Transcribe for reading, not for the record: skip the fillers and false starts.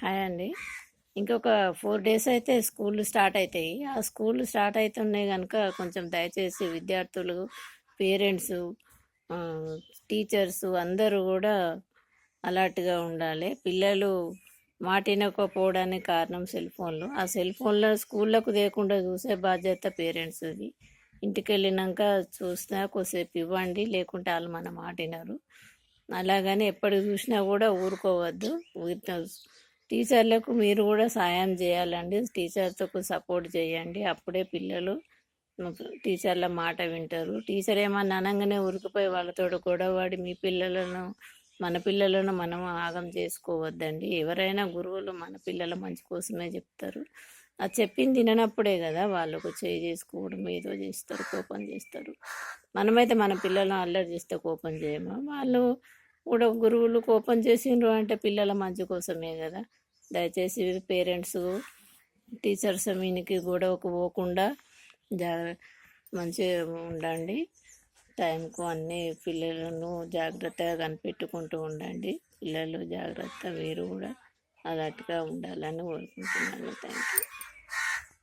Hi అండి. ఇంకొక 4 days అయితే స్కూళ్ళు స్టార్ట్ అవుతాయి. ఆ స్కూళ్ళు స్టార్ట్ అవుతున్నాయి కనుక కొంచెం దయచేసి విద్యార్థులు, పేరెంట్సు, టీచర్స్ అందరూ కూడా అలర్ట్గా ఉండాలి. పిల్లలు మాట వినకపోవడానికి కారణం సెల్ ఫోన్లు. ఆ సెల్ ఫోన్లో స్కూళ్ళకు తేకుండా చూసే బాధ్యత పేరెంట్స్ది. ఇంటికి వెళ్ళినాక చూసినా కొద్దిసేపు ఇవ్వండి, లేకుంటే వాళ్ళు మన మాట వినరు. అలాగని ఎప్పుడు చూసినా కూడా ఊరుకోవద్దు. టీచర్లకు మీరు కూడా సాయం చేయాలండి. టీచర్లకు సపోర్ట్ చేయండి. అప్పుడే పిల్లలు టీచర్ల మాట వింటారు. టీచర్ ఏమన్నా అనగానే ఉరికిపోయి వాళ్ళతో గొడవడి మీ పిల్లలను మన పిల్లలను మనం ఆగం చేసుకోవద్దండి. ఎవరైనా గురువులు మన పిల్లల మంచి కోసమే చెప్తారు. అది చెప్పింది తిననప్పుడే కదా వాళ్ళకు చేయి చేసుకోవడం ఏదో చేస్తారు, కోపం చేస్తారు. మనమైతే మన పిల్లలను అల్లరి చేస్తే కోపం చేయము. వాళ్ళు కూడా గురువులు కోపం చేసిండ్రు అంటే పిల్లల మంచి కోసమే కదా. దయచేసి పేరెంట్స్, టీచర్స్ మీనికి గొడవకు పోకుండా మంచిగా ఉండండి. టైంకు అన్ని పిల్లలను జాగ్రత్తగా కనిపెట్టుకుంటూ ఉండండి. పిల్లలు జాగ్రత్త, మీరు కూడా అలర్ట్గా ఉండాలని కోరుకుంటున్నాను. Thank you.